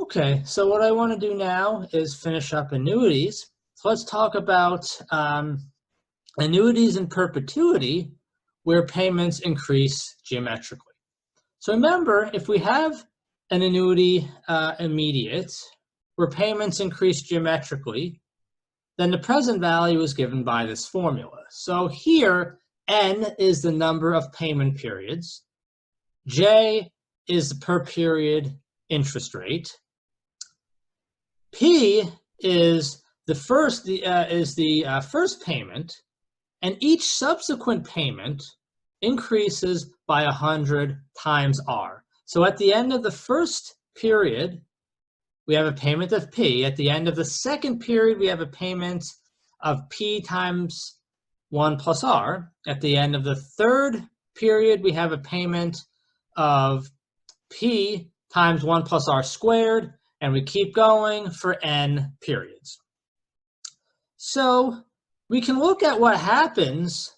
Okay, so what I want to do now is finish up annuities. So let's talk about annuities in perpetuity where payments increase geometrically. So remember, if we have an annuity immediate where payments increase geometrically, then the present value is given by this formula. So here, N is the number of payment periods, J is the per period interest rate, P is the first payment, and each subsequent payment increases by 100 times R. So at the end of the first period, we have a payment of P. At the end of the second period, we have a payment of P times 1 plus R. At the end of the third period, we have a payment of P times 1 plus R squared, and we keep going for N periods. So we can look at what happens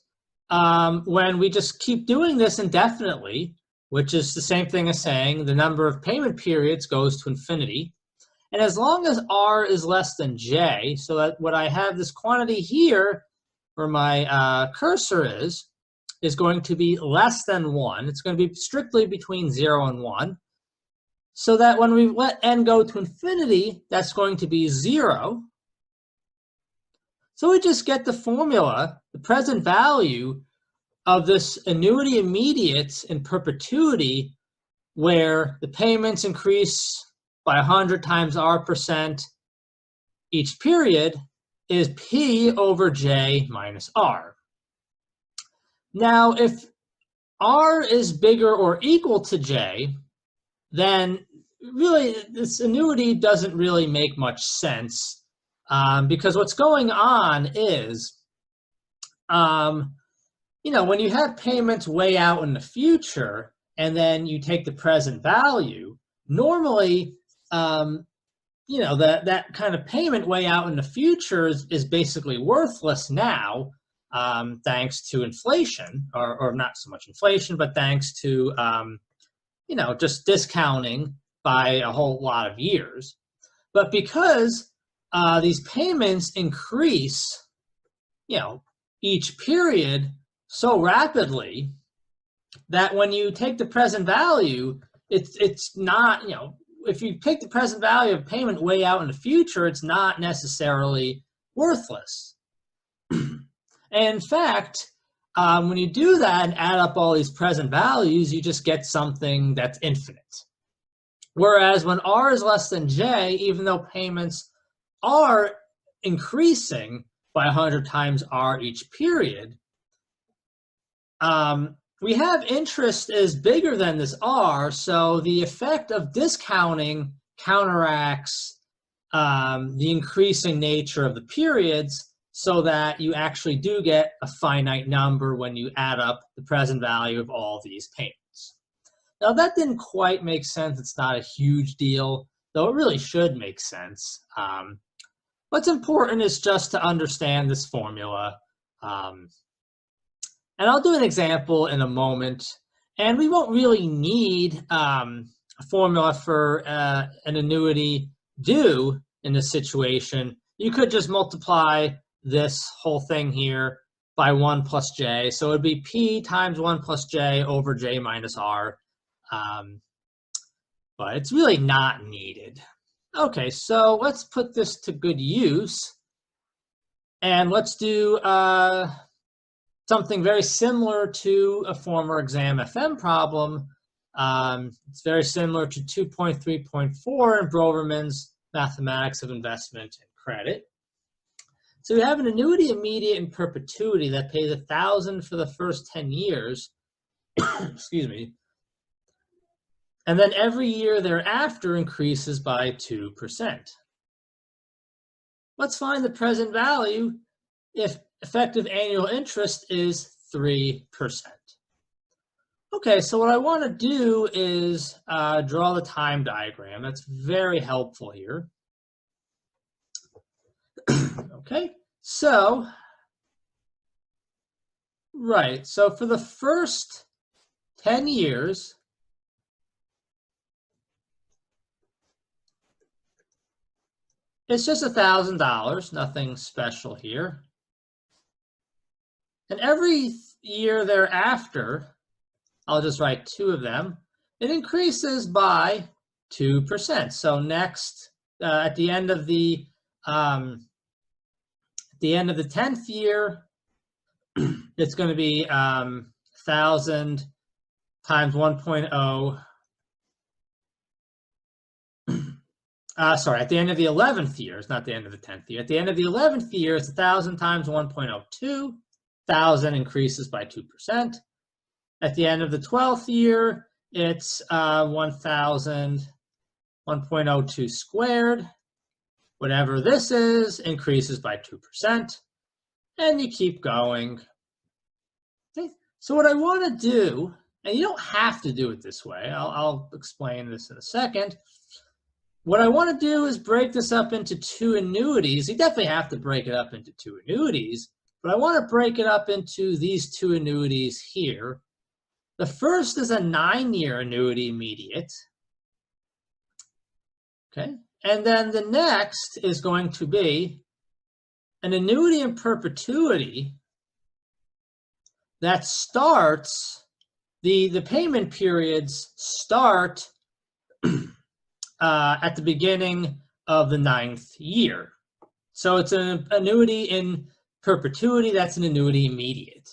when we just keep doing this indefinitely, which is the same thing as saying the number of payment periods goes to infinity. And as long as R is less than J, so that what I have this quantity here, where my cursor is going to be less than 1. It's going to be strictly between 0 and 1. So that when we let N go to infinity, that's going to be 0. So we just get the formula, the present value of this annuity immediate in perpetuity, where the payments increase by 100 times R% each period, is P over J minus R. Now, if R is bigger or equal to J, then really this annuity doesn't really make much sense, because what's going on is, when you have payments way out in the future and then you take the present value, normally, that kind of payment way out in the future is basically worthless now, thanks to inflation, or not so much inflation, but thanks to just discounting by a whole lot of years. But because these payments increase, each period so rapidly that when you take the present value, it's not, if you take the present value of payment way out in the future, it's not necessarily worthless. And in fact, when you do that and add up all these present values, you just get something that's infinite. Whereas when R is less than J, even though payments are increasing by 100 times R each period, we have interest is bigger than this R, so the effect of discounting counteracts the increasing nature of the periods, so that you actually do get a finite number when you add up the present value of all these payments. Now that didn't quite make sense. It's not a huge deal, though it really should make sense. What's important is just to understand this formula. And I'll do an example in a moment. And we won't really need a formula for an annuity due in this situation. You could just multiply this whole thing here by 1 plus J. So it would be P times 1 plus J over J minus R. But it's really not needed. Okay, so let's put this to good use. And let's do something very similar to a former exam FM problem. It's very similar to 2.3.4 in Broverman's Mathematics of Investment and Credit. So we have an annuity immediate in perpetuity that pays $1,000 for the first 10 years. Excuse me. And then every year thereafter increases by 2%. Let's find the present value if effective annual interest is 3%. Okay, so what I want to do is draw the time diagram. That's very helpful here. Okay, so, right, so for the first 10 years, It's just $1,000, nothing special here. And every year thereafter, I'll just write 2 of them, it increases by 2%. So next, at the end of the 10th year, it's going to be 1,000 times 1.0. Sorry, at the end of the 11th year, it's not the end of the 10th year. At the end of the 11th year, it's 1,000 times 1.02. 1,000 increases by 2%. At the end of the 12th year, it's 1,000, 1.02 squared. Whatever this is, increases by 2%. And you keep going. Okay. So what I want to do, and you don't have to do it this way, I'll explain this in a second. What I want to do is break this up into 2 annuities. You definitely have to break it up into 2 annuities, but I want to break it up into these 2 annuities here. The first is a 9-year annuity immediate. Okay, and then the next is going to be an annuity in perpetuity that starts, the payment periods start at the beginning of the 9th year. So it's an annuity in perpetuity, that's an annuity immediate.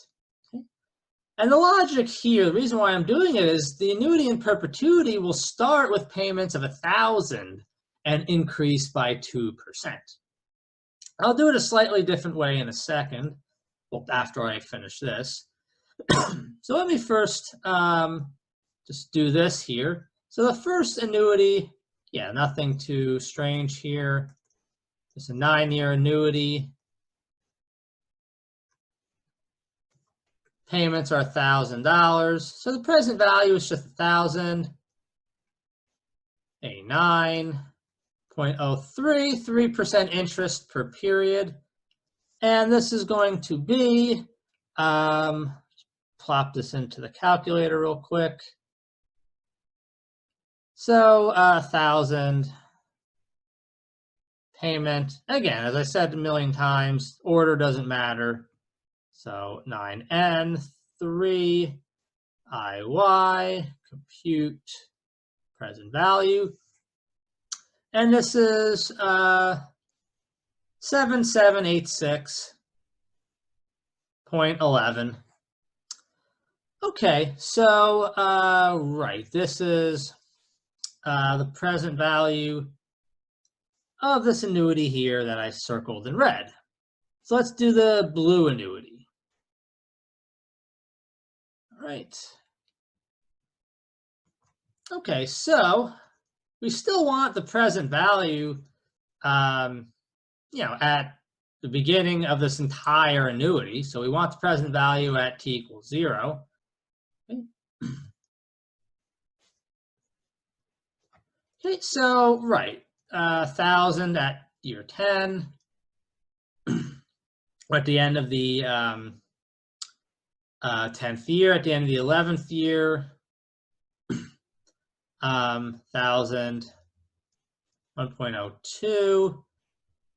Okay? And the logic here, the reason why I'm doing it is the annuity in perpetuity will start with payments of 1,000 and increase by 2%. I'll do it a slightly different way in a second, well, after I finish this. So let me first just do this here. So the first annuity, yeah, nothing too strange here. It's a 9-year annuity. Payments are $1,000. So the present value is just 1,000. A 9.03, 3% interest per period. And this is going to be, plop this into the calculator real quick. So 1,000 payment. Again, as I said a million times, order doesn't matter. So 9N, 3, IY, compute present value. And this is 7786.11. Okay, so right, this is the present value of this annuity here that I circled in red. So let's do the blue annuity. All right. Okay, so we still want the present value, at the beginning of this entire annuity. So we want the present value at t equals 0. Okay. Okay, so right, 1,000 at year 10. At the end of the 10th year, at the end of the 11th year, 1,000, 1.02.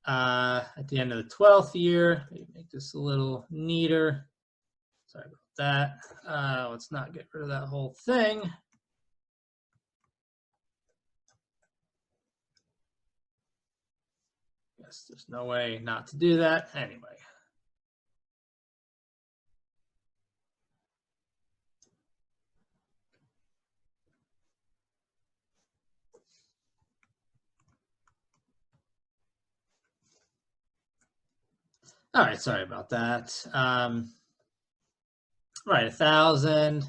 At the end of the 12th year, make this a little neater. Sorry about that. Let's not get rid of that whole thing. Guess there's no way not to do that anyway. All right, sorry about that. Right, 1,000,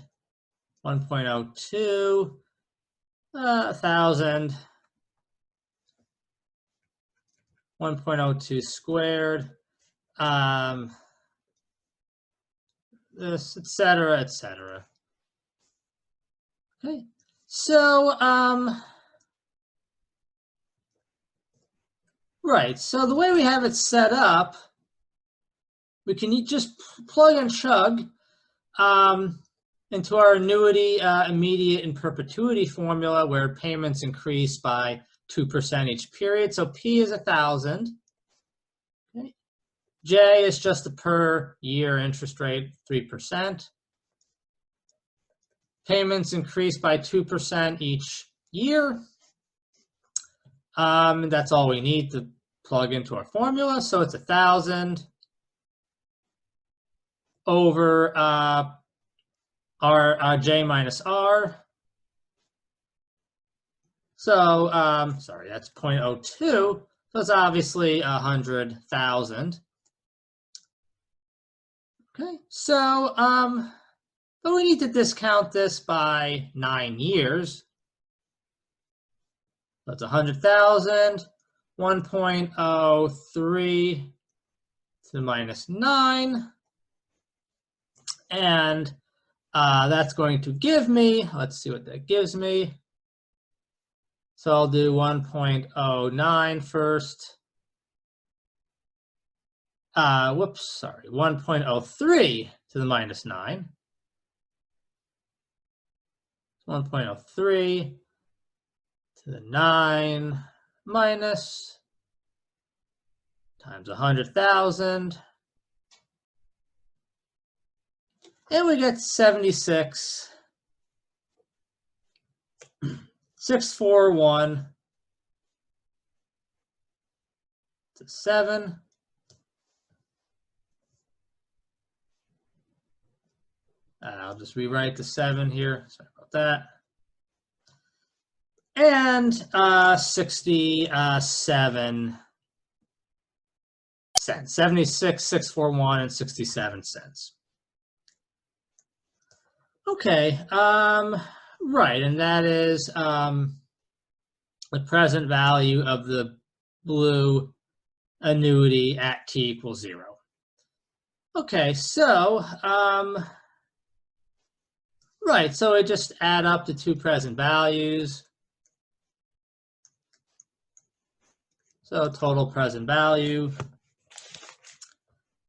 1.02, 1,000, 1.02 squared, this, etc., etc. Okay, so right, so the way we have it set up, we can just plug and chug into our annuity immediate and perpetuity formula, where payments increase by 2% each period. So P is 1,000. Okay. J is just the per year interest rate, 3%. Payments increase by 2% each year. That's all we need to plug into our formula. So it's 1,000 over our J minus R. So, sorry, that's 0.02. So it's obviously 100,000. Okay, so, but we need to discount this by 9 years. That's 100,000, 1.03 to the minus 9. And that's going to give me, let's see what that gives me. So I'll do 1.09 first. 1.03 to the minus 9. 1.03 to the 9 minus times 100,000. And we get 76,641 to 7. I'll just rewrite the 7 here. Sorry about that. And 67 cents. 76,641 and 67 cents. Okay. Right, and that is the present value of the blue annuity at t equals 0. Okay, so right, so I just add up the two present values. So total present value,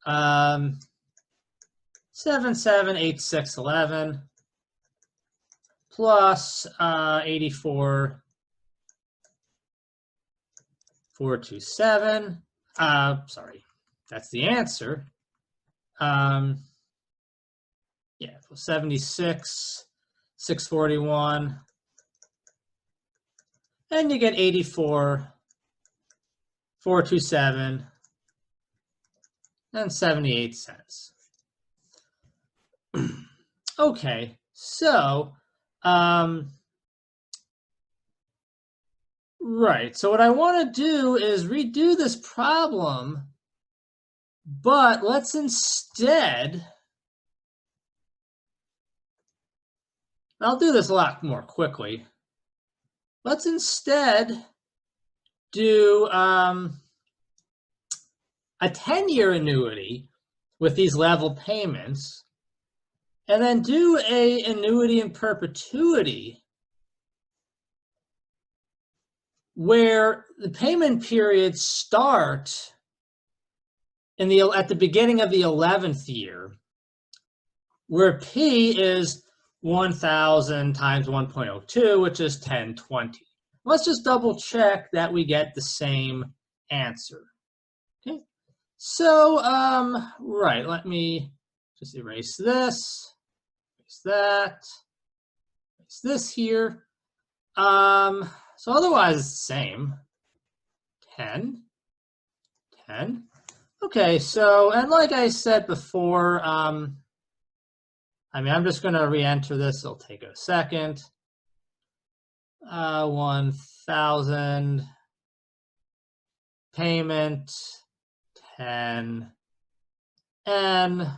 778611 plus 84,427. Sorry, that's the answer. Yeah, 76,641, and you get 84,427 and 78 cents. Okay, so right, so what I want to do is redo this problem, but let's instead, I'll do this a lot more quickly. Let's instead do a 10-year annuity with these level payments, and then do a annuity in perpetuity where the payment periods start at the beginning of the 11th year, where P is 1,000 times 1.02, which is 1020. Let's just double check that we get the same answer. Okay, so right, let me just erase this, erase that, erase this here. So otherwise it's the same. 10, 10. Okay, so, and like I said before, I'm just going to re-enter this. It'll take a second. 1,000 payment, 10, and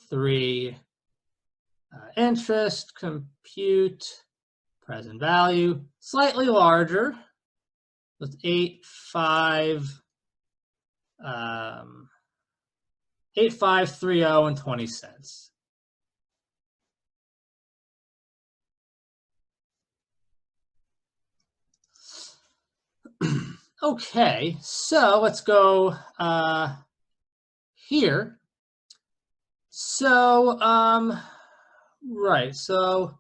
3 interest, compute, present value, slightly larger. With 8,530 and 20 cents. Okay, so let's go here. So right, so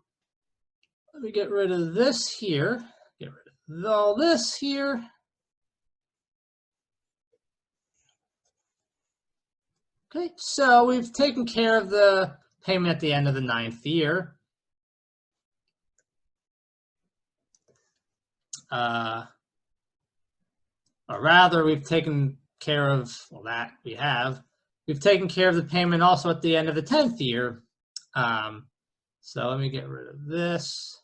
let me get rid of this here. Get rid of all this here. Okay, so we've taken care of the payment at the end of the 9th year. Or rather, we've taken care of, well, that we have. We've taken care of the payment also at the end of the 10th year. So let me get rid of this.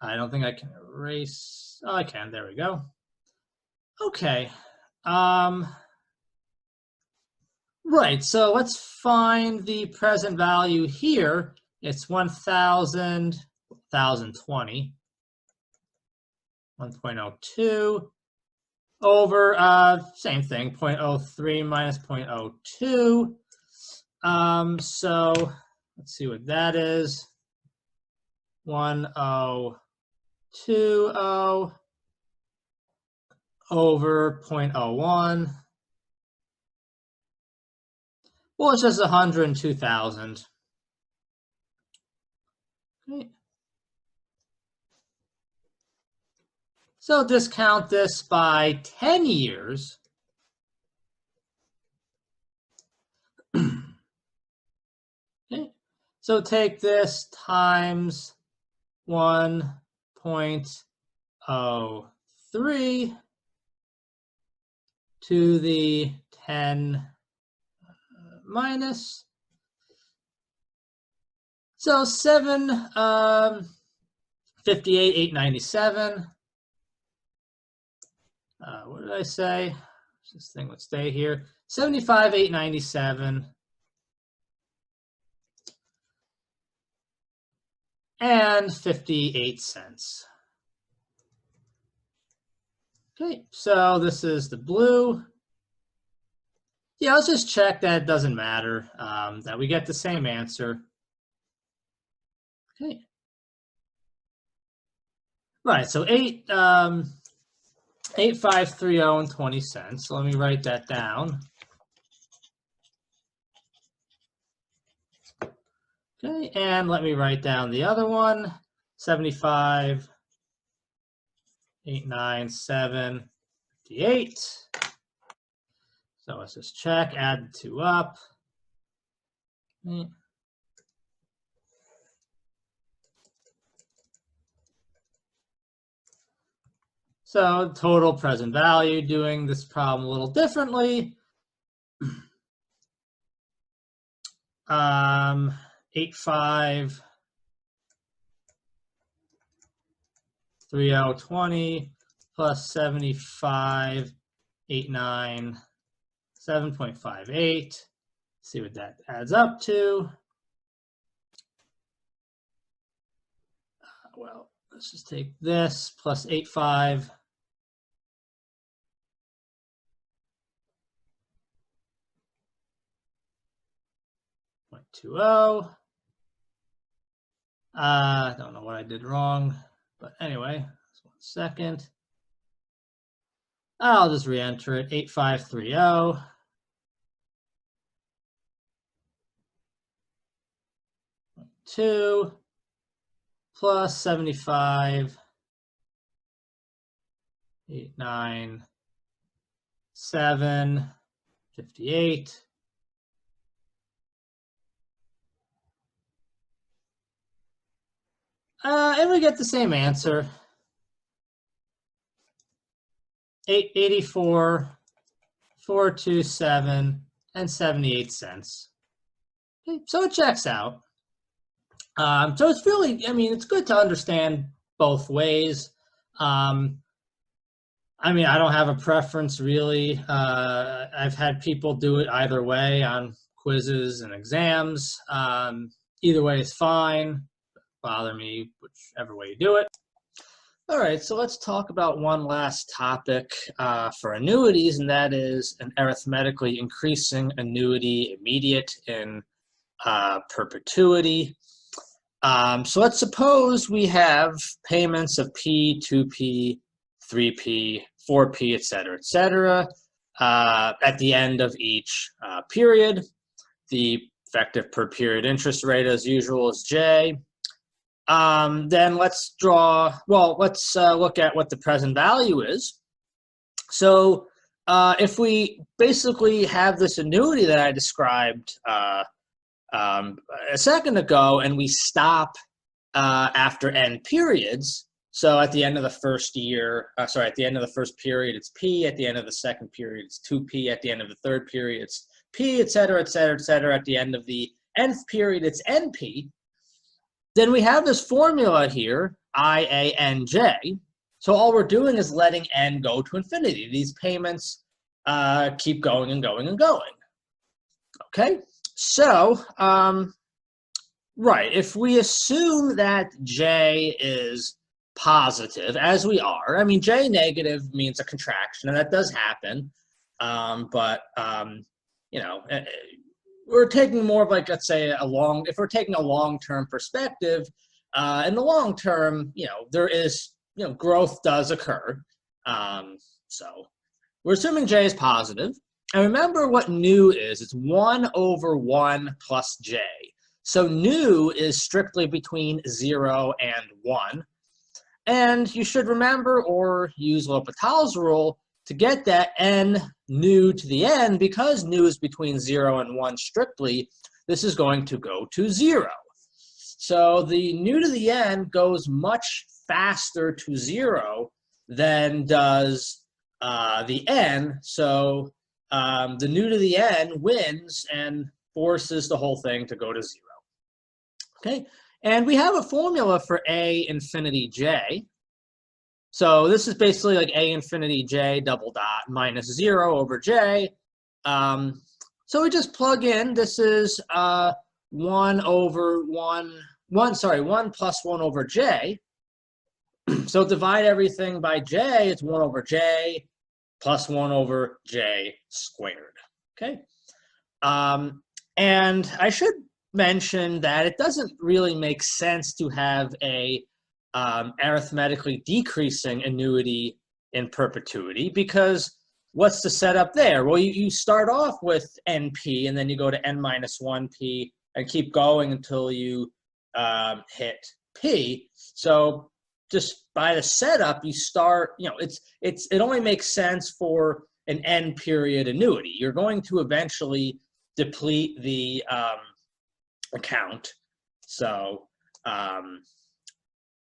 I don't think I can erase. Oh, I can. There we go. Okay. Right. So let's find the present value here. It's 1,000, 1,020, 1.02 over, same thing, 0.03 minus 0.02. So let's see what that is. 1020 over 0.01. Well, it's just 102,000. Okay. So discount this by 10 years. Okay. So take this times 1.03 to the 10 minus. So 58,897. What did I say? This thing would stay here. 75,897. And 58 cents. Okay, so this is the blue. Yeah, let's just check that it doesn't matter, that we get the same answer. Okay. Right, so 8,530 and 20 cents. So let me write that down. Okay, and let me write down the other one, 75,897, 58. So let's just check, add the two up. Okay. So total present value, doing this problem a little differently. 8,530.20 plus 75,897.58. 7.58. See what that adds up to. Well, let's just take this plus 8,5. .20. I don't know what I did wrong, but anyway, just 1 second. I'll just re-enter it, 8,530. 2 plus 75, 897, 58. And we get the same answer. 884,427 and 78 cents. Okay, so it checks out. So it's really, I mean, it's good to understand both ways. I mean, I don't have a preference really. I've had people do it either way on quizzes and exams. Either way is fine. Bother me whichever way you do it. All right, so let's talk about one last topic for annuities, and that is an arithmetically increasing annuity immediate in perpetuity. So let's suppose we have payments of P, 2P, 3P, 4P, et cetera, at the end of each period. The effective per period interest rate, as usual, is J. then let's look at what the present value is. So if we basically have this annuity that I described a second ago, and we stop after n periods, so at the end of the first year, at the end of the first period, it's P. At the end of the second period, it's 2P. At the end of the third period, it's P, et cetera, et cetera, et cetera. At the end of the nth period, it's NP. Then we have this formula here, IANJ. So all we're doing is letting n go to infinity. These payments keep going and going and going. Okay, so right, if we assume that J is positive, as we are, I mean, J negative means a contraction, and that does happen. You know, we're taking more of like, let's say, if we're taking a long-term perspective, in the long term, you know, there is, you know, growth does occur. So we're assuming J is positive. And remember what nu is. It's 1 over 1 plus J. So nu is strictly between 0 and 1. And you should remember or use L'Hopital's rule to get that n nu to the n, because nu is between 0 and 1 strictly, this is going to go to 0. So the nu to the n goes much faster to 0 than does the n. So the nu to the n wins and forces the whole thing to go to 0. Okay, and we have a formula for a infinity j. So this is basically like a infinity j double dot minus 0 over j. So we just plug in, this is 1 plus 1 over j. So divide everything by j, it's 1 over j plus 1 over j squared. Okay, and I should mention that it doesn't really make sense to have a arithmetically decreasing annuity in perpetuity, because what's the setup there? Well, you start off with NP, and then you go to N minus 1P and keep going until you hit P. So just by the setup, you start, you know, it only makes sense for an N period annuity. You're going to eventually deplete the account. So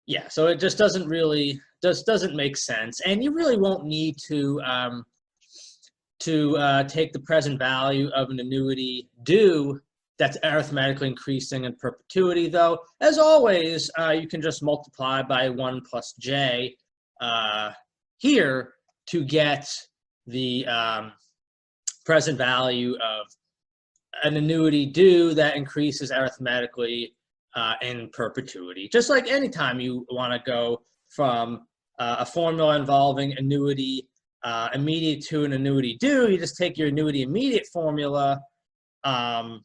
yeah, so it just doesn't make sense, and you really won't need to take the present value of an annuity due that's arithmetically increasing in perpetuity, though. As always, you can just multiply by 1 plus j here to get the present value of an annuity due that increases arithmetically in perpetuity. Just like anytime you want to go from a formula involving annuity immediate to an annuity due, you just take your annuity immediate formula and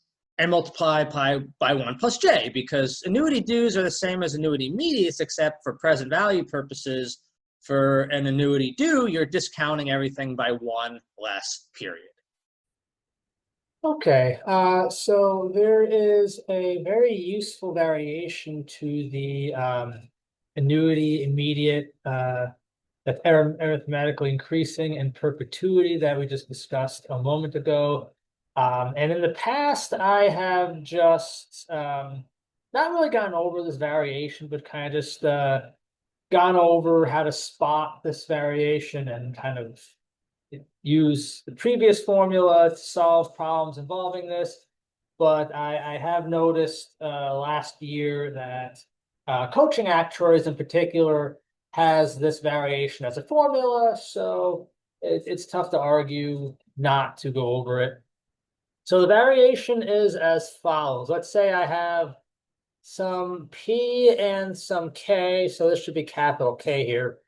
multiply by 1 plus j, because annuity dues are the same as annuity immediates, except for present value purposes, for an annuity due, you're discounting everything by 1 less period. Okay, so there is a very useful variation to the annuity immediate that's arithmetically increasing in perpetuity that we just discussed a moment ago. And in the past, I have just not really gone over this variation, but kind of just gone over how to spot this variation and kind of use the previous formula to solve problems involving this. But I have noticed last year that coaching actuaries in particular has this variation as a formula, so it's tough to argue not to go over it. So the variation is as follows. Let's say I have some P and some K, so this should be capital K here.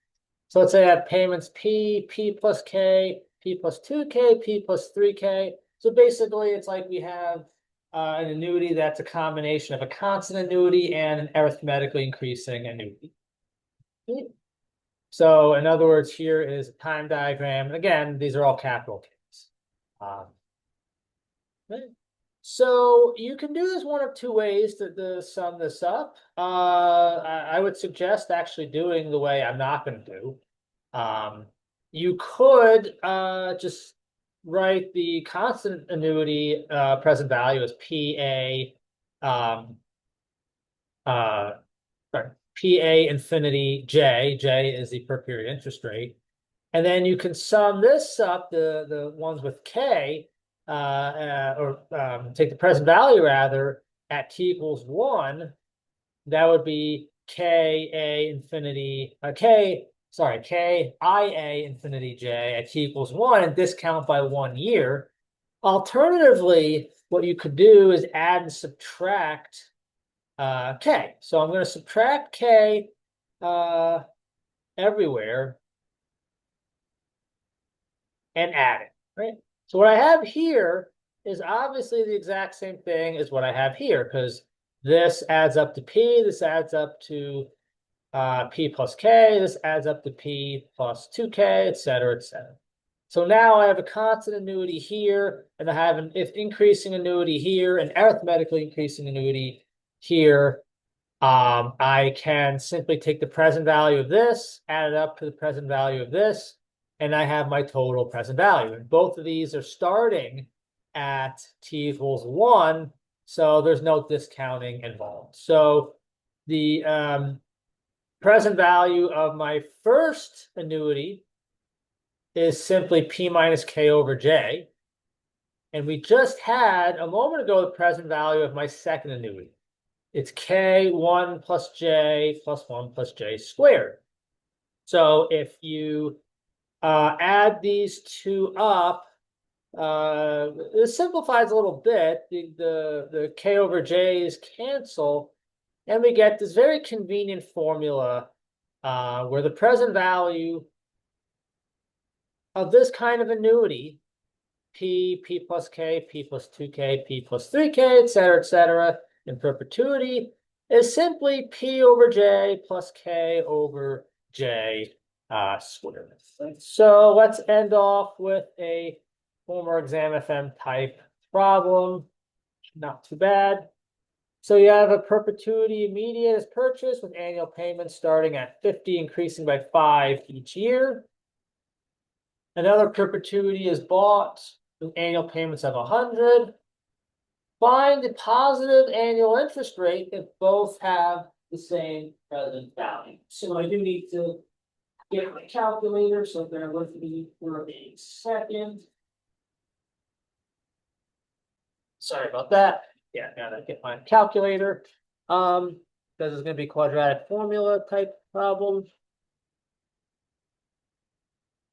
So let's say I have payments P, P plus K, P plus 2K, P plus 3K. So basically, it's like we have an annuity that's a combination of a constant annuity and an arithmetically increasing annuity. So in other words, here is a time diagram. And again, these are all capital Ks. So you can do this one of two ways to sum this up. I would suggest actually doing the way I'm not going to do. You could just write the constant annuity present value as PA, uh, sorry, PA infinity J. J is the per period interest rate. And then you can sum this up, the ones with K, take the present value rather at t equals 1. That would be KA infinity, KIA infinity J at t equals 1 and discount by 1 year. Alternatively, what you could do is add and subtract K. So I'm going to subtract K everywhere and add it, right? So what I have here is obviously the exact same thing as what I have here, because this adds up to P, this adds up to P plus K, this adds up to P plus 2K, et cetera, et cetera. So now I have a constant annuity here, and I have an increasing annuity here, and arithmetically increasing annuity here. I can simply take the present value of this, add it up to the present value of this, and I have my total present value. And both of these are starting at t equals 1, so there's no discounting involved. So the present value of my first annuity is simply P minus K over J. And we just had, a moment ago, the present value of my second annuity. It's K1 plus J plus 1 plus J squared. So if you add these two up, it simplifies a little bit. The K over J's cancel, and we get this very convenient formula where the present value of this kind of annuity, P plus K, P plus 2K, P plus 3K, et cetera, in perpetuity, is simply P over J plus K over J squared. So let's end off with a former exam FM type problem. Not too bad. So you have a perpetuity immediate is purchased with annual payments starting at 50, increasing by 5 each year. Another perpetuity is bought with annual payments of 100. Find the positive annual interest rate if both have the same present value. So I do need to get my calculator, so bear with me for a second. Sorry about that. Yeah, gotta get my calculator. Because it's gonna be quadratic formula type problem.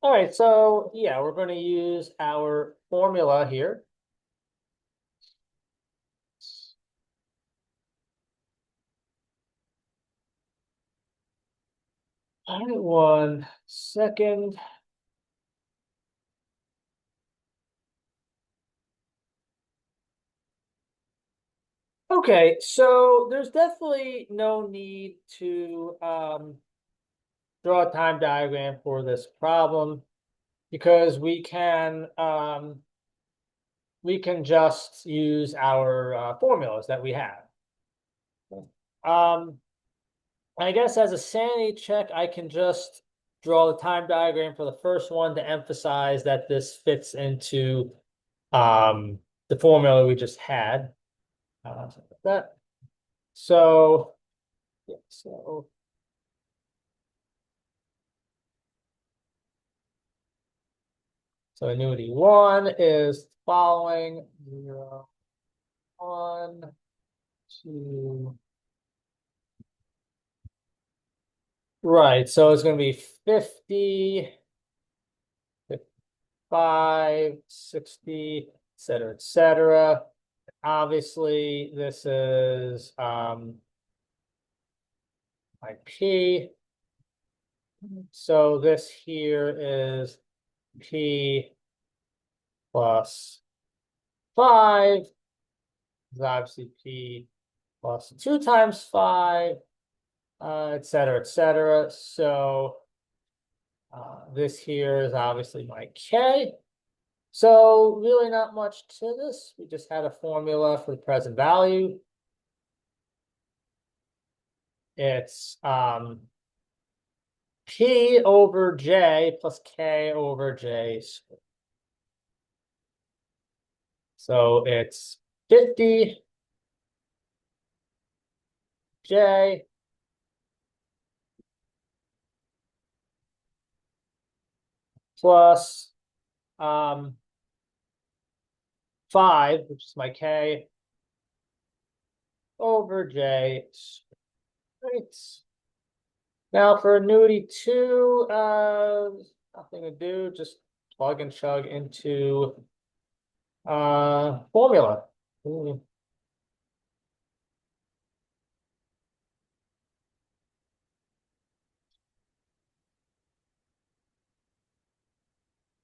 All right, so yeah, we're going to use our formula here. All right, 1 second. Okay, so there's definitely no need to draw a time diagram for this problem because we can just use our formulas that we have. I guess as a sanity check, I can just draw the time diagram for the first one to emphasize that this fits into the formula we just had. That. So, yeah, so annuity 1 is following 0, 1, 2. Right, so it's going to be 50, 55, 60, et cetera, et cetera. Obviously, this is my P. So this here is P plus 5. This is obviously P plus 2 times 5, et cetera, et cetera. So this here is obviously my K. So really not much to this. We just had a formula for the present value. It's P over J plus K over J squared. So it's 50 J plus 5, which is my K, over J. Right. Now for annuity 2, nothing to do, just plug and chug into formula.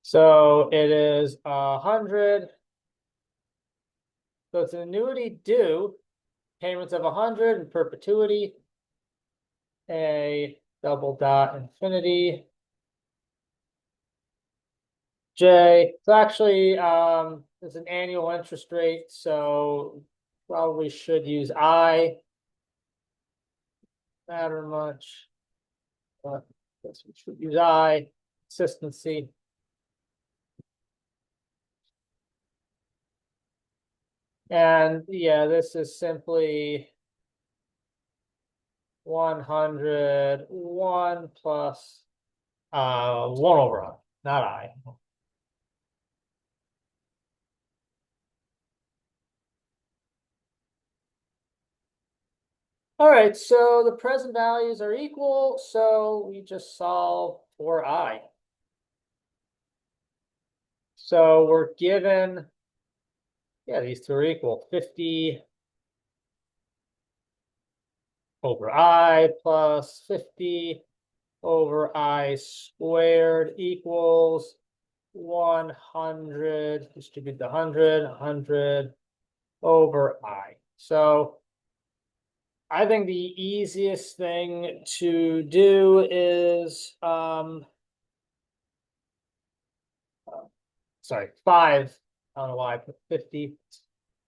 So it is 100. So it's an annuity due, payments of 100 in perpetuity, a double dot infinity, J. So actually, it's an annual interest rate, so probably should use I. Matter much, but I guess we should use I. Consistency. And yeah, this is simply 101 plus 1 over I, not I. All right, so the present values are equal, so we just solve for I. So we're given, yeah, these two are equal. 50 over I plus 50 over I squared equals 100, distribute the 100 over I. So I think the easiest thing to do is, sorry, 5. I don't know why I put 50.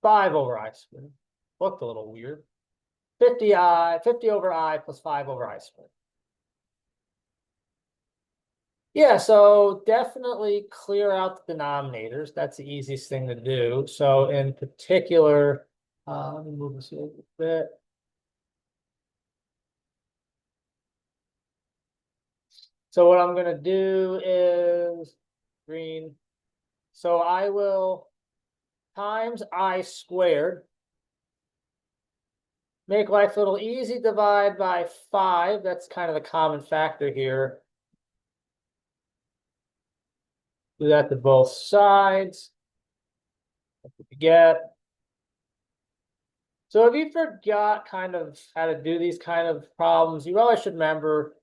5 over I squared. Looked a little weird. 50 over I plus 5 over I squared. Yeah, so definitely clear out the denominators. That's the easiest thing to do. So in particular, let me move this a little bit. So what I'm going to do is green. So I will times I squared. Make life a little easy, divide by 5. That's kind of the common factor here. Do that to both sides. What did we get? So if you forgot kind of how to do these kind of problems, you really should remember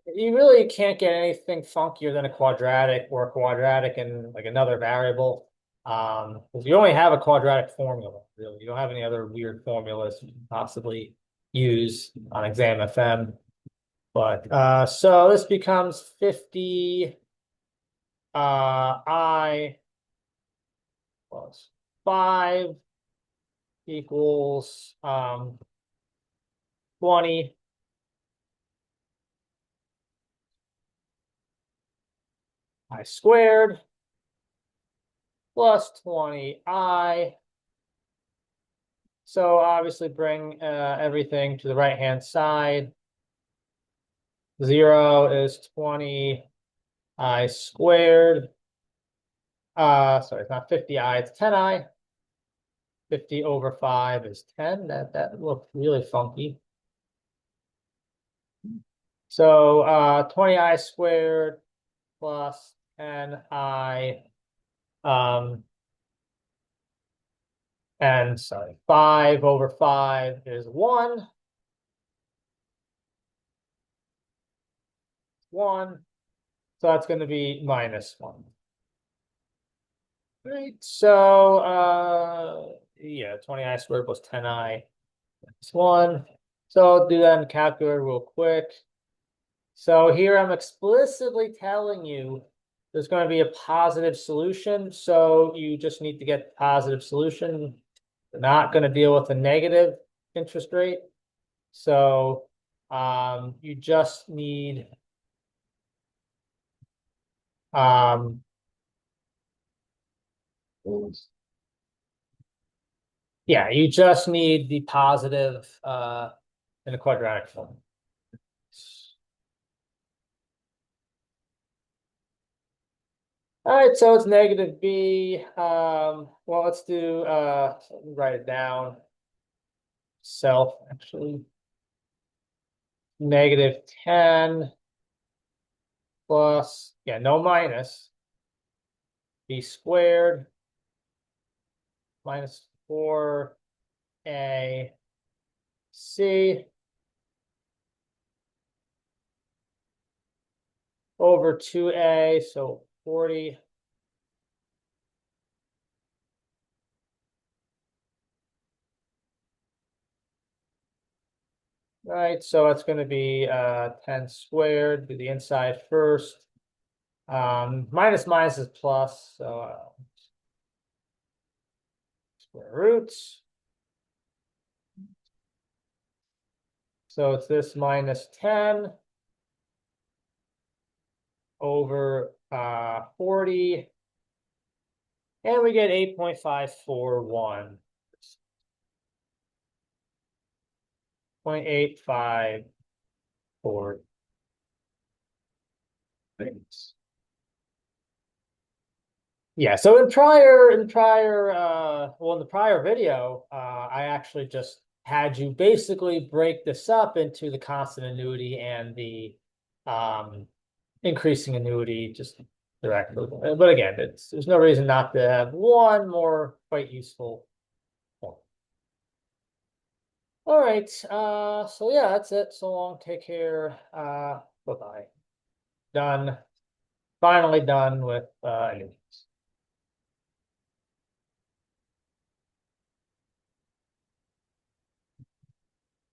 you really can't get anything funkier than a quadratic or a quadratic and like another variable. Because you only have a quadratic formula, really. You don't have any other weird formulas you can possibly use on exam FM. But so this becomes 50 I plus 5 equals 20 I squared plus 20 I. So obviously bring everything to the right-hand side. 0 is 20 I squared. Sorry, it's not 50 I, it's 10 I. 50 over 5 is 10. That looked really funky. So 20 I squared plus 10 I. And sorry, 5 over 5 is 1. 1. So that's going to be minus 1. Right. So yeah, 20 I squared plus 10 I minus 1. So I'll do that in calculator real quick. So here I'm explicitly telling you there's going to be a positive solution. So you just need to get the positive solution. We're not going to deal with a negative interest rate. So you just need yeah, you just need the positive in a quadratic form. All right, so it's negative b. Well, let's do write it down. Self actually. Negative 10 plus, yeah, no minus, b squared minus 4ac over 2a, so 40. Right, so it's going to be 10 squared, do the inside first. Minus minus is plus, so square roots. So it's this minus 10 over 40. And we get 8.541. 0.854. Yeah, so in the prior video, I actually just had you basically break this up into the constant annuity and the increasing annuity just directly. But again, there's no reason not to have one more quite useful point. All right, so yeah, that's it. So long, take care. Bye-bye. Done. Finally done with Annuities.